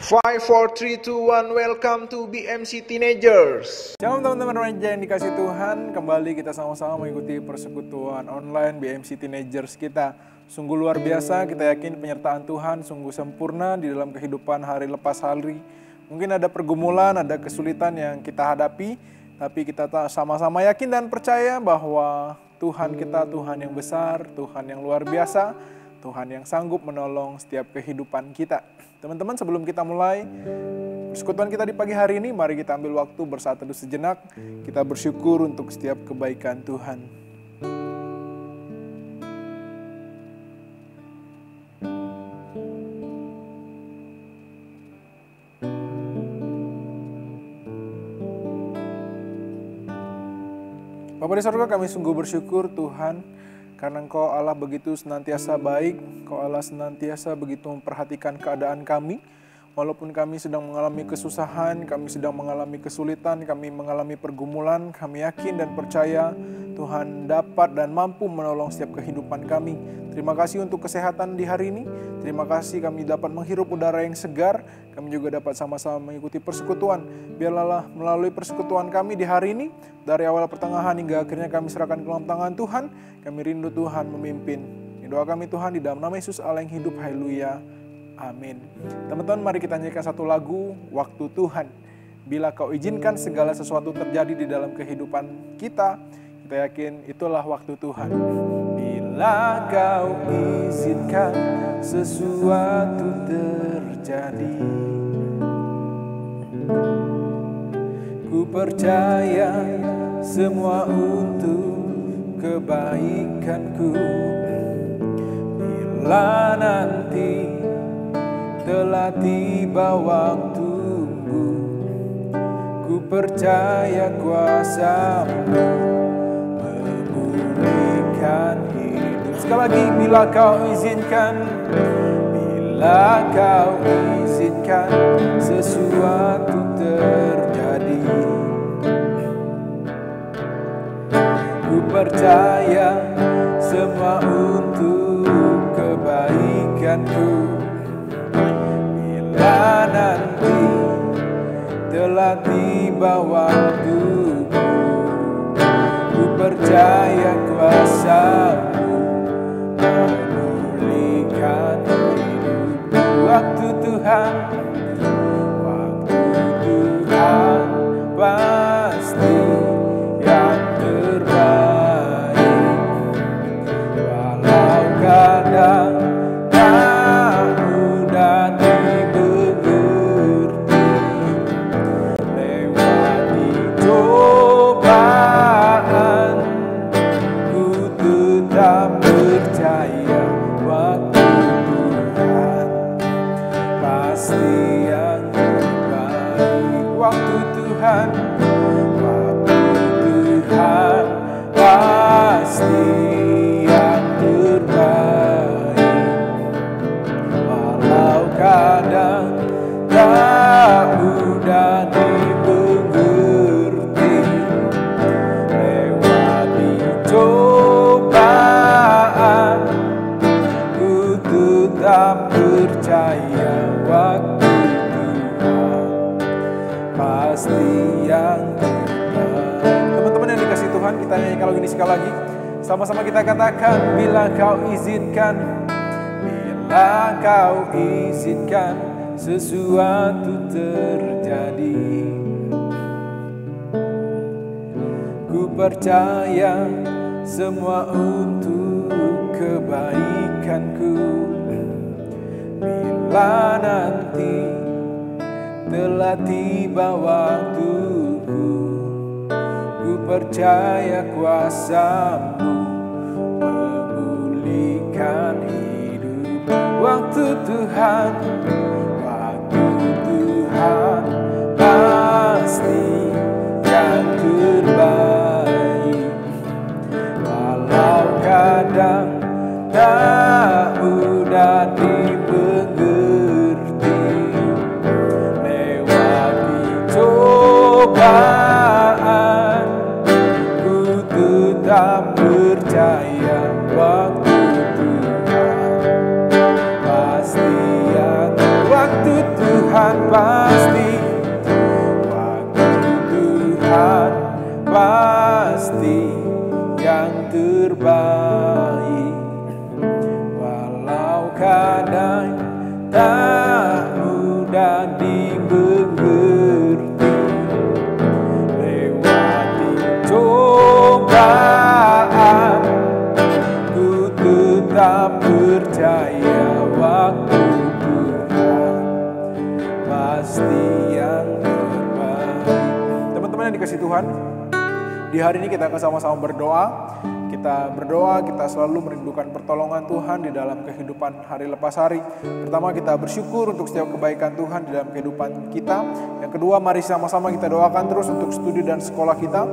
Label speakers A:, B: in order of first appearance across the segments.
A: 5, 4, 3, 2, 1, welcome to BMC Teenagers.
B: Shalom teman-teman remaja yang dikasih Tuhan. Kembali kita sama-sama mengikuti persekutuan online BMC Teenagers kita. Sungguh luar biasa, kita yakin penyertaan Tuhan sungguh sempurna di dalam kehidupan hari lepas hari. Mungkin ada pergumulan, ada kesulitan yang kita hadapi, tapi kita sama-sama yakin dan percaya bahwa Tuhan kita Tuhan yang besar, Tuhan yang luar biasa, Tuhan yang sanggup menolong setiap kehidupan kita. Teman-teman, sebelum kita mulai persekutuan kita di pagi hari ini, mari kita ambil waktu bersatu teduh sejenak. Kita bersyukur untuk setiap kebaikan Tuhan. Bapa di surga, kami sungguh bersyukur Tuhan, karena Engkau Allah begitu senantiasa baik, Engkau Allah senantiasa begitu memperhatikan keadaan kami. Walaupun kami sedang mengalami kesusahan, kami sedang mengalami kesulitan, kami mengalami pergumulan, kami yakin dan percaya Tuhan dapat dan mampu menolong setiap kehidupan kami. Terima kasih untuk kesehatan di hari ini. Terima kasih kami dapat menghirup udara yang segar. Kami juga dapat sama-sama mengikuti persekutuan. Biarlah melalui persekutuan kami di hari ini, dari awal pertengahan hingga akhirnya kami serahkan ke dalam tangan Tuhan. Kami rindu Tuhan memimpin. Doa kami Tuhan di dalam nama Yesus Allah yang hidup. Haleluya. Amin. Teman-teman, mari kita nyanyikan satu lagu, Waktu Tuhan. Bila Kau izinkan segala sesuatu terjadi di dalam kehidupan kita, kita yakin itulah waktu Tuhan. Bila Kau izinkan sesuatu terjadi, ku percaya semua untuk kebaikanku. Bila nanti telah tiba waktumu, ku percaya kuasa-Mu memulihkan hidup. Sekali lagi, bila Kau izinkan, bila Kau izinkan sesuatu terjadi, ku percaya semua untuk kebaikanku. Bila nanti telah tiba waktumu, ku percaya kuasa-Mu memulihkan hidup. Waktu Tuhan pasti yang terbaik. Walau kadang tak mudah dimengerti, lewati cobaan ku tetap percaya. Waktu Tuhan pasti yang terbaik. Waktu Tuhan pasti yang terbaik. Walau kadang tak mudah dimengerti, lewati cobaan ku tetap percaya. Waktu Tuhan pasti yang terbaik. Teman-teman yang dikasih Tuhan, kita nyanyikan lagu ini sekali lagi. Sama-sama kita katakan, bila Kau izinkan, bila Kau izinkan sesuatu terjadi, ku percaya semua untuk kebaikanku. Bila nanti telah tiba waktuku, ku percaya kuasa-Mu memulihkan hidup. Waktu Tuhan pasti yang terbaik. Walau kadang tak mudah dimengerti, lewati cobaan ku tetap percaya. Waktu Tuhan pasti akan pasti, waktu Tuhan pasti yang terbaik. Walau kadang tak mudah dimengerti, lewati cobaan, ku tetap percaya waktu Tuhan pasti yang terbaik. Teman-teman yang dikasih Tuhan, di hari ini kita akan sama-sama berdoa. Kita selalu merindukan pertolongan Tuhan di dalam kehidupan hari lepas hari. Pertama, kita bersyukur untuk setiap kebaikan Tuhan di dalam kehidupan kita. Yang kedua, mari sama-sama kita doakan terus untuk studi dan sekolah kita.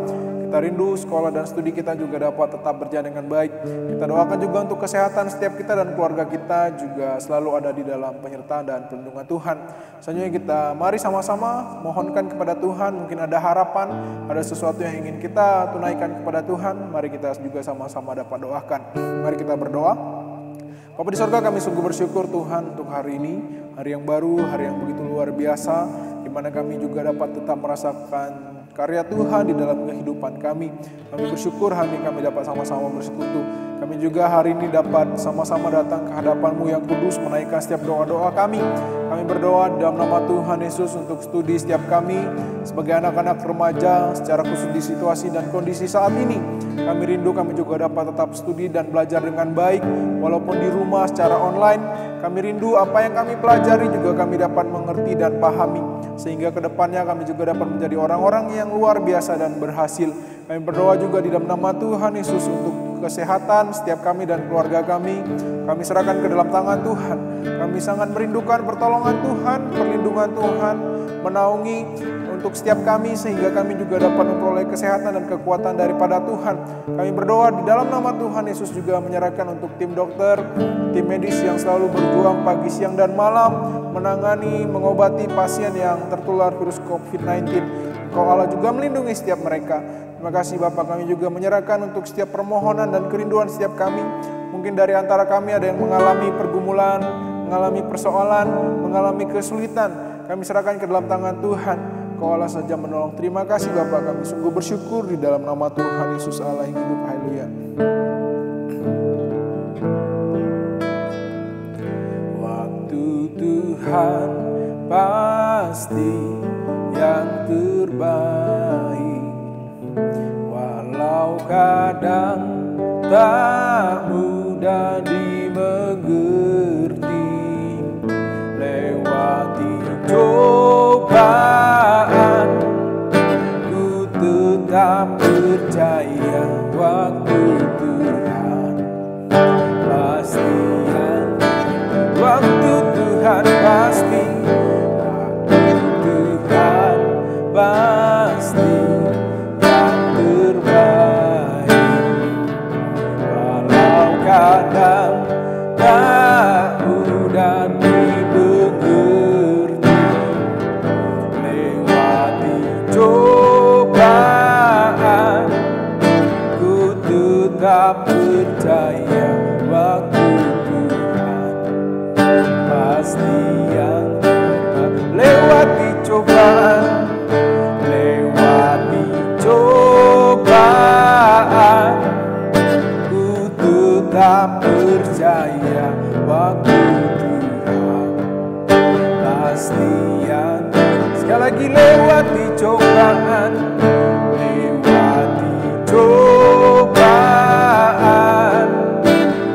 B: Kita rindu sekolah dan studi kita juga dapat tetap berjalan dengan baik. Kita doakan juga untuk kesehatan setiap kita dan keluarga kita juga selalu ada di dalam penyertaan dan perlindungan Tuhan. Selanjutnya kita mari sama-sama mohonkan kepada Tuhan, mungkin ada harapan, ada sesuatu yang ingin kita tunaikan kepada Tuhan. Mari kita juga sama-sama dapat doakan. Mari kita berdoa. Bapa di sorga, kami sungguh bersyukur Tuhan untuk hari ini, hari yang baru, hari yang begitu luar biasa, di mana kami juga dapat tetap merasakan karya Tuhan di dalam kehidupan kami. Kami bersyukur hari ini kami dapat sama-sama bersekutu. Kami juga hari ini dapat sama-sama datang ke hadapan-Mu yang kudus, menaikkan setiap doa-doa kami. Kami berdoa dalam nama Tuhan Yesus untuk studi setiap kami sebagai anak-anak remaja secara khusus di situasi dan kondisi saat ini. Kami rindu kami juga dapat tetap studi dan belajar dengan baik walaupun di rumah secara online. Kami rindu apa yang kami pelajari juga kami dapat mengerti dan pahami, sehingga kedepannya kami juga dapat menjadi orang-orang yang luar biasa dan berhasil. Kami berdoa juga di dalam nama Tuhan Yesus untuk kesehatan setiap kami dan keluarga kami. Kami serahkan ke dalam tangan Tuhan. Kami sangat merindukan pertolongan Tuhan, perlindungan Tuhan, menaungi untuk setiap kami sehingga kami juga dapat memperoleh kesehatan dan kekuatan daripada Tuhan. Kami berdoa di dalam nama Tuhan Yesus juga menyerahkan untuk tim dokter, tim medis yang selalu berjuang pagi, siang, dan malam menangani, mengobati pasien yang tertular virus COVID-19. Engkau Allah juga melindungi setiap mereka. Terima kasih Bapak, kami juga menyerahkan untuk setiap permohonan dan kerinduan setiap kami. Mungkin dari antara kami ada yang mengalami pergumulan, mengalami persoalan, mengalami kesulitan. Kami serahkan ke dalam tangan Tuhan. Kau Allah saja menolong. Terima kasih Bapak, kami sungguh bersyukur di dalam nama Tuhan Yesus Allah yang hidup. Haleluya. Waktu Tuhan pasti yang terbaik, walau kadang tak mudah dimengerti, lewati cobaan, ku tetap percaya waktu Tuhan pasti yang waktu Tuhan pasti, waktu Tuhan pasti yang terbaik, walau kadang tak mudah dimengerti, lewati cobaan, ku tetap percaya waktu Tuhan pasti yang terbaik. Lewati cobaan, lewati cobaan, ku tetap percaya waktu Tuhan pasti yang terbaik. Sekali lagi, lewati cobaan, lewati cobaan,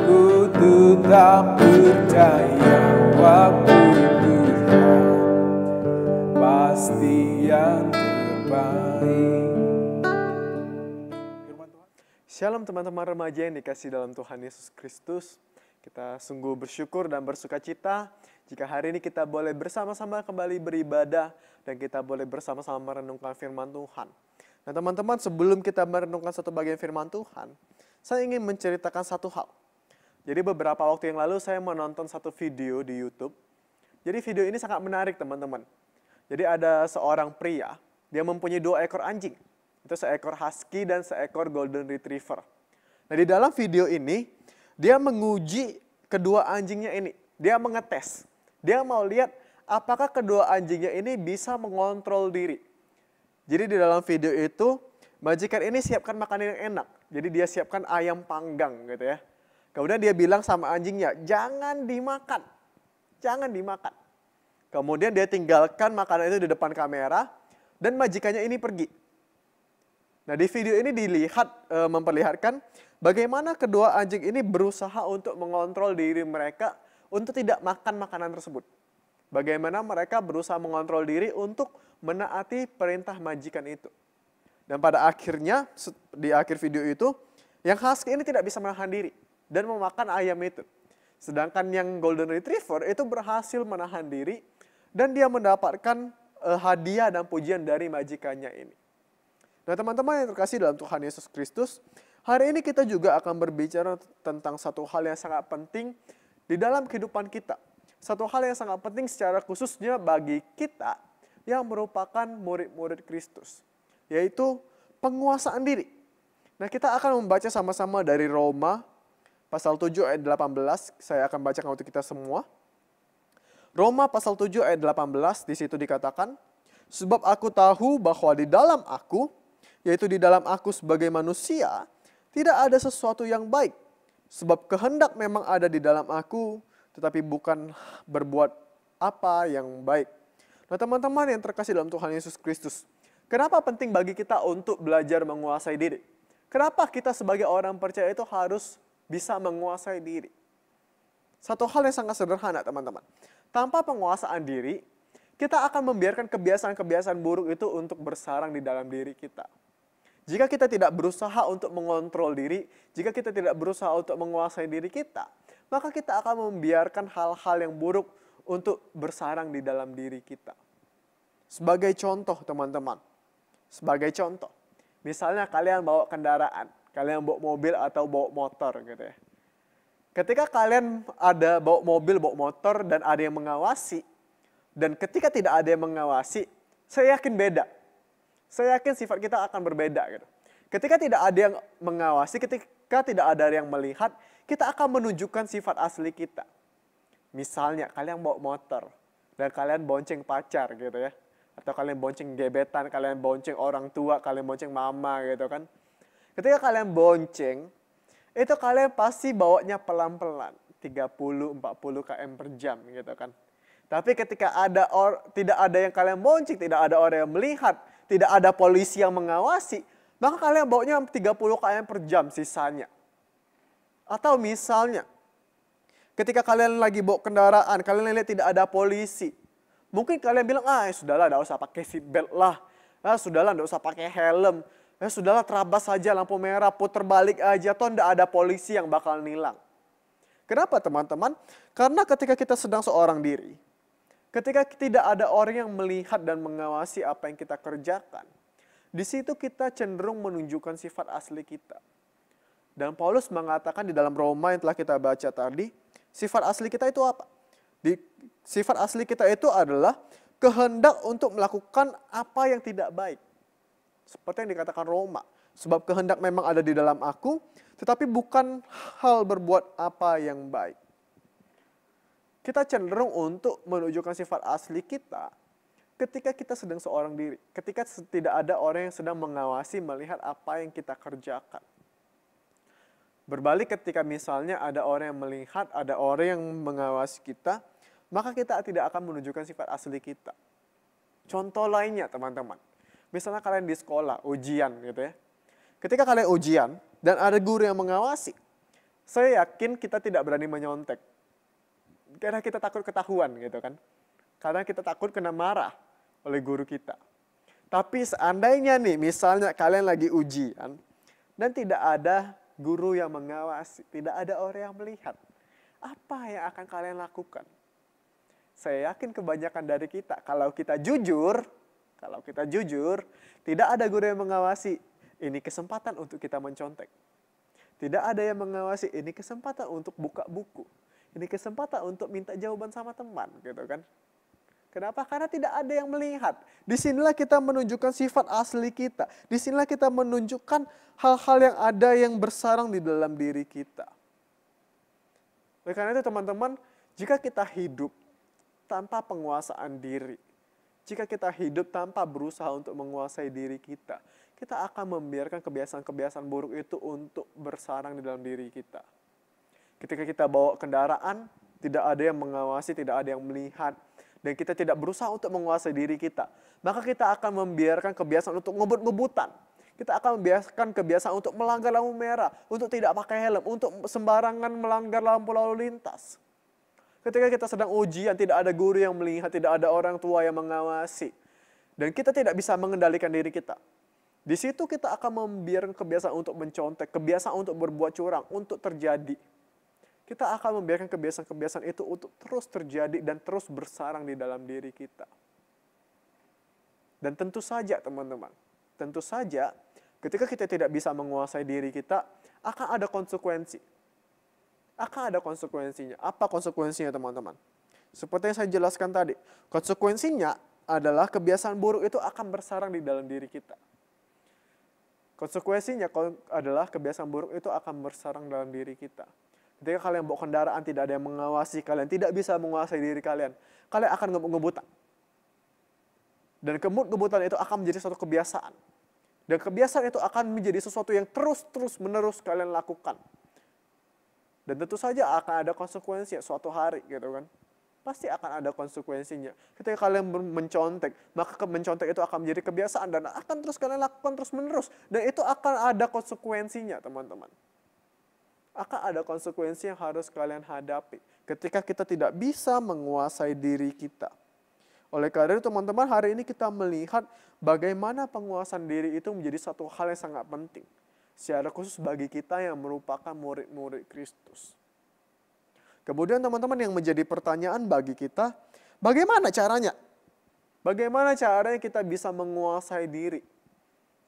B: ku tetap percaya waktu Tuhan pasti yang terbaik.
C: Shalom teman-teman remaja yang dikasih dalam Tuhan Yesus Kristus. Kita sungguh bersyukur dan bersuka cita jika hari ini kita boleh bersama-sama kembali beribadah dan kita boleh bersama-sama merenungkan firman Tuhan. Nah teman-teman, sebelum kita merenungkan satu bagian firman Tuhan, saya ingin menceritakan satu hal. Jadi beberapa waktu yang lalu saya menonton satu video di YouTube. Jadi video ini sangat menarik teman-teman. Jadi ada seorang pria, dia mempunyai 2 ekor anjing. Itu seekor husky dan seekor golden retriever. Nah di dalam video ini, dia menguji kedua anjingnya ini. Dia mengetes. Dia mau lihat apakah kedua anjingnya ini bisa mengontrol diri. Jadi di dalam video itu, majikan ini siapkan makanan yang enak. Jadi dia siapkan ayam panggang gitu ya. Kemudian dia bilang sama anjingnya, jangan dimakan. Jangan dimakan. Kemudian dia tinggalkan makanan itu di depan kamera dan majikannya ini pergi. Nah di video ini memperlihatkan bagaimana kedua anjing ini berusaha untuk mengontrol diri mereka untuk tidak makan makanan tersebut. Bagaimana mereka berusaha mengontrol diri untuk menaati perintah majikan itu. Dan pada akhirnya di akhir video itu yang husky ini tidak bisa menahan diri dan memakan ayam itu. Sedangkan yang golden retriever itu berhasil menahan diri dan dia mendapatkan hadiah dan pujian dari majikannya ini. Nah teman-teman yang terkasih dalam Tuhan Yesus Kristus, hari ini kita juga akan berbicara tentang satu hal yang sangat penting di dalam kehidupan kita. Satu hal yang sangat penting secara khususnya bagi kita yang merupakan murid-murid Kristus, yaitu penguasaan diri. Nah kita akan membaca sama-sama dari Roma pasal 7 ayat 18, saya akan bacakan untuk kita semua. Roma pasal 7 ayat 18, di situ dikatakan, sebab aku tahu bahwa di dalam aku, yaitu di dalam aku sebagai manusia, tidak ada sesuatu yang baik. Sebab kehendak memang ada di dalam aku, tetapi bukan berbuat apa yang baik. Nah teman-teman yang terkasih dalam Tuhan Yesus Kristus, kenapa penting bagi kita untuk belajar menguasai diri? Kenapa kita sebagai orang percaya itu harus bisa menguasai diri? Satu hal yang sangat sederhana teman-teman. Tanpa penguasaan diri, kita akan membiarkan kebiasaan-kebiasaan buruk itu untuk bersarang di dalam diri kita. Jika kita tidak berusaha untuk mengontrol diri, jika kita tidak berusaha untuk menguasai diri kita, maka kita akan membiarkan hal-hal yang buruk untuk bersarang di dalam diri kita. Sebagai contoh teman-teman, sebagai contoh, misalnya kalian bawa kendaraan, kalian bawa mobil atau bawa motor gitu ya. Ketika kalian ada bawa mobil, bawa motor dan ada yang mengawasi, dan ketika tidak ada yang mengawasi, saya yakin beda. Saya yakin sifat kita akan berbeda gitu. Ketika tidak ada yang mengawasi, ketika tidak ada yang melihat, kita akan menunjukkan sifat asli kita. Misalnya kalian bawa motor dan kalian bonceng pacar gitu ya. Atau kalian bonceng gebetan, kalian bonceng orang tua, kalian bonceng mama gitu kan. Ketika kalian bonceng, itu kalian pasti bawanya pelan-pelan, 30-40 km per jam gitu kan. Tapi ketika tidak ada yang kalian bonceng, tidak ada orang yang melihat, tidak ada polisi yang mengawasi, maka kalian bawanya 30 km per jam sisanya. Atau misalnya, ketika kalian lagi bawa kendaraan, kalian lihat tidak ada polisi. Mungkin kalian bilang, sudahlah, tidak usah pakai seatbelt lah. Sudahlah, tidak usah pakai helm. Sudahlah, terabas saja lampu merah, putar balik aja, toh tidak ada polisi yang bakal nilang. Kenapa teman-teman? Karena ketika kita sedang seorang diri, ketika tidak ada orang yang melihat dan mengawasi apa yang kita kerjakan, di situ kita cenderung menunjukkan sifat asli kita. Dan Paulus mengatakan di dalam Roma yang telah kita baca tadi, sifat asli kita itu apa? Sifat asli kita itu adalah kehendak untuk melakukan apa yang tidak baik. Seperti yang dikatakan Roma, sebab kehendak memang ada di dalam aku, tetapi bukan hal berbuat apa yang baik. Kita cenderung untuk menunjukkan sifat asli kita ketika kita sedang seorang diri. Ketika tidak ada orang yang sedang mengawasi melihat apa yang kita kerjakan. Berbalik ketika misalnya ada orang yang melihat, ada orang yang mengawasi kita, maka kita tidak akan menunjukkan sifat asli kita. Contoh lainnya teman-teman. Misalnya kalian di sekolah, ujian gitu ya. Ketika kalian ujian dan ada guru yang mengawasi, saya yakin kita tidak berani menyontek. Karena kita takut ketahuan gitu kan. Karena kita takut kena marah oleh guru kita. Tapi seandainya nih misalnya kalian lagi ujian dan tidak ada guru yang mengawasi, tidak ada orang yang melihat, apa yang akan kalian lakukan? Saya yakin kebanyakan dari kita, kalau kita jujur, tidak ada guru yang mengawasi, ini kesempatan untuk kita mencontek. Tidak ada yang mengawasi, ini kesempatan untuk buka buku. Ini kesempatan untuk minta jawaban sama teman, gitu kan? Kenapa? Karena tidak ada yang melihat. Disinilah kita menunjukkan sifat asli kita. Disinilah kita menunjukkan hal-hal yang ada yang bersarang di dalam diri kita. Oleh karena itu teman-teman, jika kita hidup tanpa penguasaan diri. Jika kita hidup tanpa berusaha untuk menguasai diri kita akan membiarkan kebiasaan-kebiasaan buruk itu untuk bersarang di dalam diri kita. Ketika kita bawa kendaraan, tidak ada yang mengawasi, tidak ada yang melihat, dan kita tidak berusaha untuk menguasai diri kita, maka kita akan membiarkan kebiasaan untuk ngebut-ngebutan. Kita akan membiarkan kebiasaan untuk melanggar lampu merah, untuk tidak pakai helm, untuk sembarangan melanggar lampu lalu lintas. Ketika kita sedang ujian, tidak ada guru yang melihat, tidak ada orang tua yang mengawasi. Dan kita tidak bisa mengendalikan diri kita. Di situ kita akan membiarkan kebiasaan untuk mencontek, kebiasaan untuk berbuat curang, untuk terjadi. Kita akan membiarkan kebiasaan-kebiasaan itu untuk terus terjadi dan terus bersarang di dalam diri kita. Dan tentu saja teman-teman, tentu saja ketika kita tidak bisa menguasai diri kita, akan ada konsekuensi. Akan ada konsekuensinya. Apa konsekuensinya teman-teman? Seperti yang saya jelaskan tadi, konsekuensinya adalah kebiasaan buruk itu akan bersarang di dalam diri kita. Konsekuensinya adalah kebiasaan buruk itu akan bersarang dalam diri kita. Ketika kalian bawa kendaraan, tidak ada yang mengawasi, kalian tidak bisa menguasai diri kalian, kalian akan ngebut-ngebutan. Dan ngebut-ngebutan itu akan menjadi suatu kebiasaan. Dan kebiasaan itu akan menjadi sesuatu yang terus-menerus kalian lakukan. Dan tentu saja akan ada konsekuensinya suatu hari gitu kan. Pasti akan ada konsekuensinya. Ketika kalian mencontek, maka mencontek itu akan menjadi kebiasaan dan akan terus kalian lakukan terus-menerus. Dan itu akan ada konsekuensinya teman-teman. Akan ada konsekuensi yang harus kalian hadapi ketika kita tidak bisa menguasai diri kita. Oleh karena itu teman-teman, hari ini kita melihat bagaimana penguasaan diri itu menjadi satu hal yang sangat penting. Secara khusus bagi kita yang merupakan murid-murid Kristus. Kemudian teman-teman, yang menjadi pertanyaan bagi kita, bagaimana caranya? Bagaimana caranya kita bisa menguasai diri?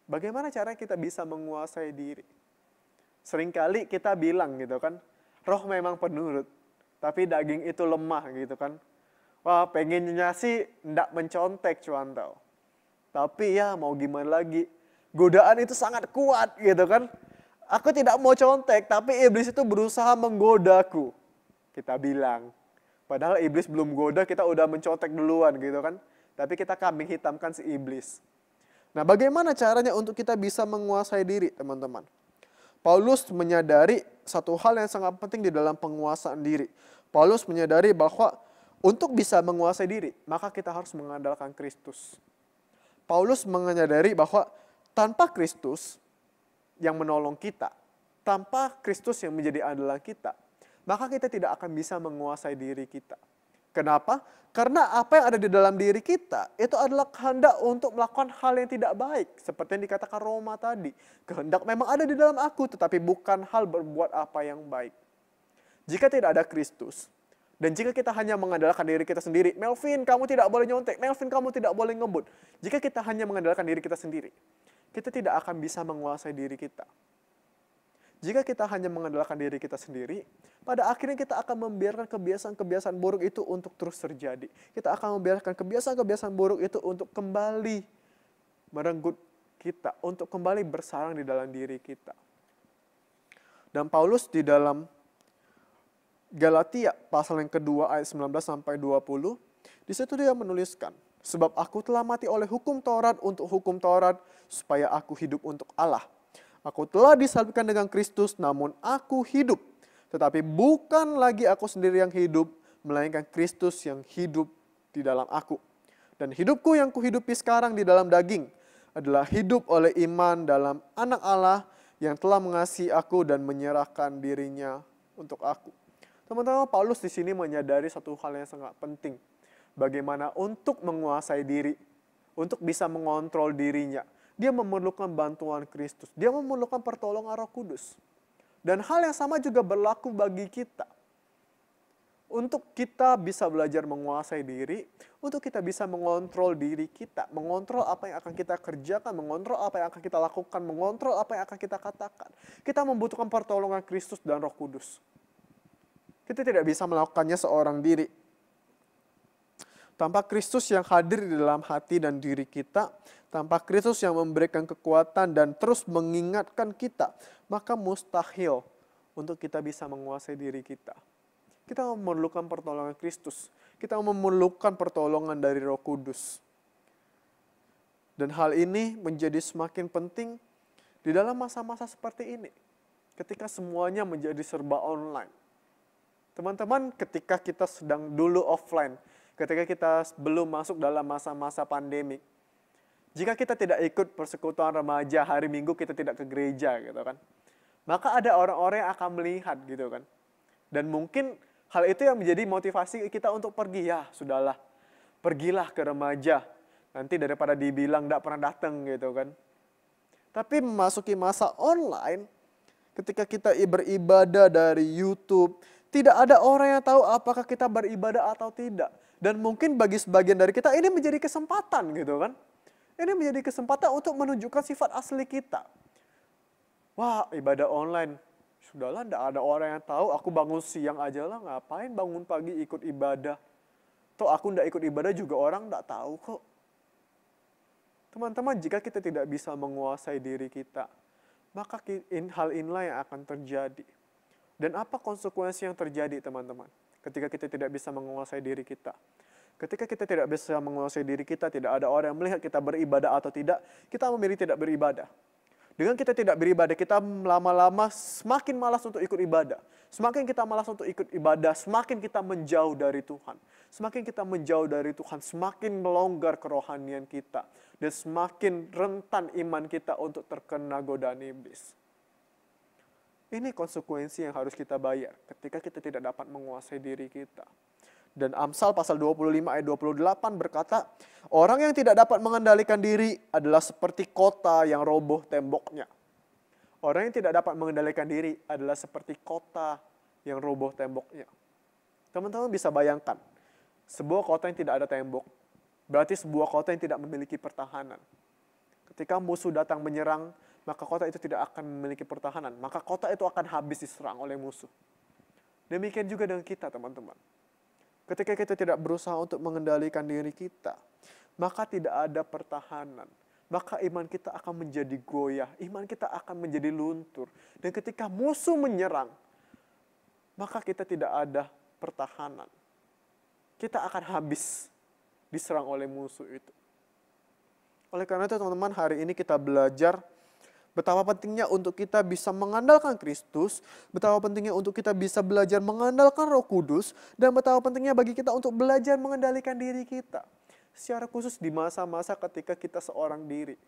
C: Bagaimana caranya kita bisa menguasai diri? Seringkali kita bilang gitu kan, roh memang penurut, tapi daging itu lemah gitu kan. Wah, pengennya sih ndak mencontek cuantau. Tapi ya mau gimana lagi, godaan itu sangat kuat gitu kan. Aku tidak mau contek, tapi iblis itu berusaha menggodaku. Kita bilang. Padahal iblis belum goda, kita udah mencontek duluan gitu kan. Tapi kita kambing hitamkan si iblis. Nah, bagaimana caranya untuk kita bisa menguasai diri, teman-teman? Paulus menyadari satu hal yang sangat penting di dalam penguasaan diri. Paulus menyadari bahwa untuk bisa menguasai diri, maka kita harus mengandalkan Kristus. Paulus menyadari bahwa tanpa Kristus yang menolong kita, tanpa Kristus yang menjadi andalan kita, maka kita tidak akan bisa menguasai diri kita. Kenapa? Karena apa yang ada di dalam diri kita, itu adalah kehendak untuk melakukan hal yang tidak baik. Seperti yang dikatakan Roma tadi. Kehendak memang ada di dalam aku, tetapi bukan hal berbuat apa yang baik. Jika tidak ada Kristus, dan jika kita hanya mengandalkan diri kita sendiri, Melvin kamu tidak boleh nyontek, Melvin kamu tidak boleh ngebut. Jika kita hanya mengandalkan diri kita sendiri, kita tidak akan bisa menguasai diri kita. Jika kita hanya mengandalkan diri kita sendiri, pada akhirnya kita akan membiarkan kebiasaan-kebiasaan buruk itu untuk terus terjadi. Kita akan membiarkan kebiasaan-kebiasaan buruk itu untuk kembali merenggut kita, untuk kembali bersarang di dalam diri kita. Dan Paulus di dalam Galatia pasal yang kedua ayat 19 sampai 20, di situ dia menuliskan, sebab aku telah mati oleh hukum Taurat untuk hukum Taurat, supaya aku hidup untuk Allah. Aku telah disalibkan dengan Kristus, namun aku hidup. Tetapi bukan lagi aku sendiri yang hidup, melainkan Kristus yang hidup di dalam aku. Dan hidupku yang kuhidupi sekarang di dalam daging, adalah hidup oleh iman dalam Anak Allah yang telah mengasihi aku dan menyerahkan dirinya untuk aku. Teman-teman, Paulus di sini menyadari satu hal yang sangat penting. Bagaimana untuk menguasai diri, untuk bisa mengontrol dirinya. Dia memerlukan bantuan Kristus. Dia memerlukan pertolongan Roh Kudus. Dan hal yang sama juga berlaku bagi kita. Untuk kita bisa belajar menguasai diri, untuk kita bisa mengontrol diri kita, mengontrol apa yang akan kita kerjakan, mengontrol apa yang akan kita lakukan, mengontrol apa yang akan kita katakan. Kita membutuhkan pertolongan Kristus dan Roh Kudus. Kita tidak bisa melakukannya seorang diri. Tanpa Kristus yang hadir di dalam hati dan diri kita, tanpa Kristus yang memberikan kekuatan dan terus mengingatkan kita, maka mustahil untuk kita bisa menguasai diri kita. Kita memerlukan pertolongan Kristus. Kita memerlukan pertolongan dari Roh Kudus. Dan hal ini menjadi semakin penting di dalam masa-masa seperti ini. Ketika semuanya menjadi serba online. Teman-teman, ketika kita sedang dulu offline, ketika kita belum masuk dalam masa-masa pandemi, jika kita tidak ikut persekutuan remaja, hari Minggu kita tidak ke gereja gitu kan, maka ada orang-orang yang akan melihat gitu kan. Dan mungkin hal itu yang menjadi motivasi kita untuk pergi. Ya sudahlah, pergilah ke remaja, nanti daripada dibilang tidak pernah datang gitu kan. Tapi memasuki masa online, ketika kita beribadah dari YouTube, tidak ada orang yang tahu apakah kita beribadah atau tidak. Dan mungkin bagi sebagian dari kita ini menjadi kesempatan gitu kan. Ini menjadi kesempatan untuk menunjukkan sifat asli kita. Wah, ibadah online. Sudahlah, tidak ada orang yang tahu. Aku bangun siang aja lah, ngapain bangun pagi ikut ibadah. Toh aku tidak ikut ibadah juga orang tidak tahu kok. Teman-teman, jika kita tidak bisa menguasai diri kita, maka hal inilah yang akan terjadi. Dan apa konsekuensi yang terjadi, teman-teman? Ketika kita tidak bisa menguasai diri kita. Ketika kita tidak bisa menguasai diri kita, tidak ada orang yang melihat kita beribadah atau tidak, kita memilih tidak beribadah. Dengan kita tidak beribadah, kita lama-lama semakin malas untuk ikut ibadah. Semakin kita malas untuk ikut ibadah, semakin kita menjauh dari Tuhan. Semakin kita menjauh dari Tuhan, semakin melonggar kerohanian kita. Dan semakin rentan iman kita untuk terkena godaan iblis. Ini konsekuensi yang harus kita bayar ketika kita tidak dapat menguasai diri kita. Dan Amsal pasal 25 ayat 28 berkata, orang yang tidak dapat mengendalikan diri adalah seperti kota yang roboh temboknya. Orang yang tidak dapat mengendalikan diri adalah seperti kota yang roboh temboknya. Teman-teman bisa bayangkan, sebuah kota yang tidak ada tembok, berarti sebuah kota yang tidak memiliki pertahanan. Ketika musuh datang menyerang, maka kota itu tidak akan memiliki pertahanan. Maka kota itu akan habis diserang oleh musuh. Demikian juga dengan kita, teman-teman. Ketika kita tidak berusaha untuk mengendalikan diri kita, maka tidak ada pertahanan. Maka iman kita akan menjadi goyah, iman kita akan menjadi luntur. Dan ketika musuh menyerang, maka kita tidak ada pertahanan. Kita akan habis diserang oleh musuh itu. Oleh karena itu, teman-teman, hari ini kita belajar betapa pentingnya untuk kita bisa mengandalkan Kristus, betapa pentingnya untuk kita bisa belajar mengandalkan Roh Kudus, dan betapa pentingnya bagi kita untuk belajar mengendalikan diri kita. Secara khusus di masa-masa ketika kita seorang diri.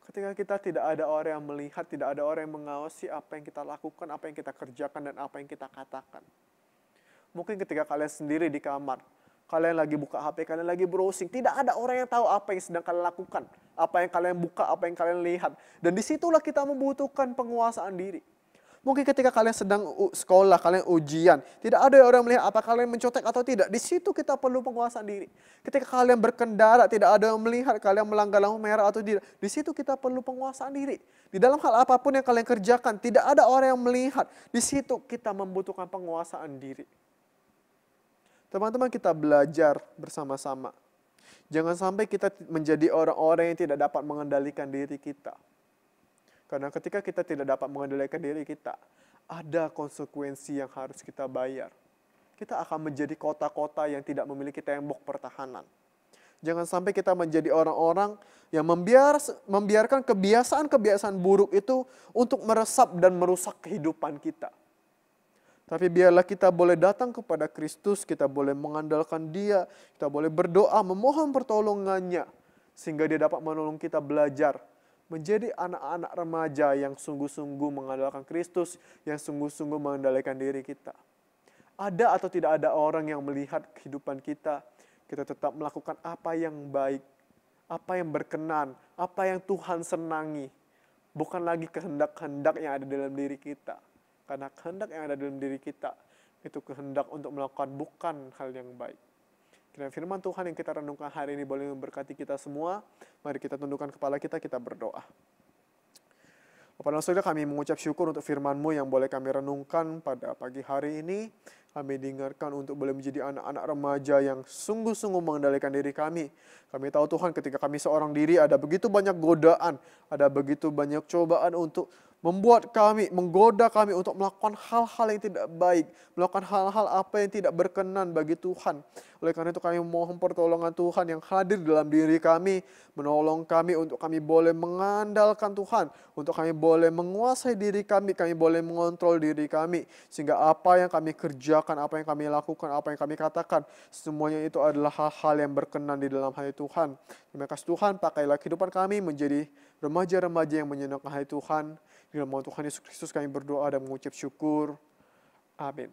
C: Ketika kita tidak ada orang yang melihat, tidak ada orang yang mengawasi apa yang kita lakukan, apa yang kita kerjakan, dan apa yang kita katakan. Mungkin ketika kalian sendiri di kamar, kalian lagi buka HP, kalian lagi browsing. Tidak ada orang yang tahu apa yang sedang kalian lakukan. Apa yang kalian buka, apa yang kalian lihat. Dan disitulah kita membutuhkan penguasaan diri. Mungkin ketika kalian sedang sekolah, kalian ujian. Tidak ada orang melihat apa kalian mencontek atau tidak. Di situ kita perlu penguasaan diri. Ketika kalian berkendara, tidak ada yang melihat kalian melanggar lampu merah atau tidak. Di situ kita perlu penguasaan diri. Di dalam hal apapun yang kalian kerjakan, tidak ada orang yang melihat. Di situ kita membutuhkan penguasaan diri. Teman-teman, kita belajar bersama-sama. Jangan sampai kita menjadi orang-orang yang tidak dapat mengendalikan diri kita. Karena ketika kita tidak dapat mengendalikan diri kita, ada konsekuensi yang harus kita bayar. Kita akan menjadi kota-kota yang tidak memiliki tembok pertahanan. Jangan sampai kita menjadi orang-orang yang membiarkan kebiasaan-kebiasaan buruk itu untuk meresap dan merusak kehidupan kita. Tapi biarlah kita boleh datang kepada Kristus, kita boleh mengandalkan Dia, kita boleh berdoa, memohon pertolongannya, sehingga Dia dapat menolong kita belajar menjadi anak-anak remaja yang sungguh-sungguh mengandalkan Kristus, yang sungguh-sungguh mengendalikan diri kita. Ada atau tidak ada orang yang melihat kehidupan kita, kita tetap melakukan apa yang baik, apa yang berkenan, apa yang Tuhan senangi, bukan lagi kehendak-kehendak yang ada dalam diri kita. Karena kehendak yang ada dalam diri kita, itu kehendak untuk melakukan bukan hal yang baik. Kiranya firman Tuhan yang kita renungkan hari ini boleh memberkati kita semua. Mari kita tundukkan kepala kita berdoa. Bapa dalam surga, kami mengucap syukur untuk firman-Mu yang boleh kami renungkan pada pagi hari ini. Kami diingatkan untuk boleh menjadi anak-anak remaja yang sungguh-sungguh mengendalikan diri kami. Kami tahu Tuhan, ketika kami seorang diri ada begitu banyak godaan, ada begitu banyak cobaan untuk membuat kami, menggoda kami untuk melakukan hal-hal yang tidak baik, melakukan hal-hal apa yang tidak berkenan bagi Tuhan. Oleh karena itu kami mohon pertolongan Tuhan yang hadir dalam diri kami, menolong kami untuk kami boleh mengandalkan Tuhan, untuk kami boleh menguasai diri kami boleh mengontrol diri kami, sehingga apa yang kami kerjakan, apa yang kami lakukan, apa yang kami katakan, semuanya itu adalah hal-hal yang berkenan di dalam hati Tuhan. Terima kasih Tuhan, pakailah kehidupan kami menjadi remaja-remaja yang menyenangkan hati Tuhan. Di dalam nama Tuhan Yesus Kristus kami berdoa dan mengucap syukur. Amin.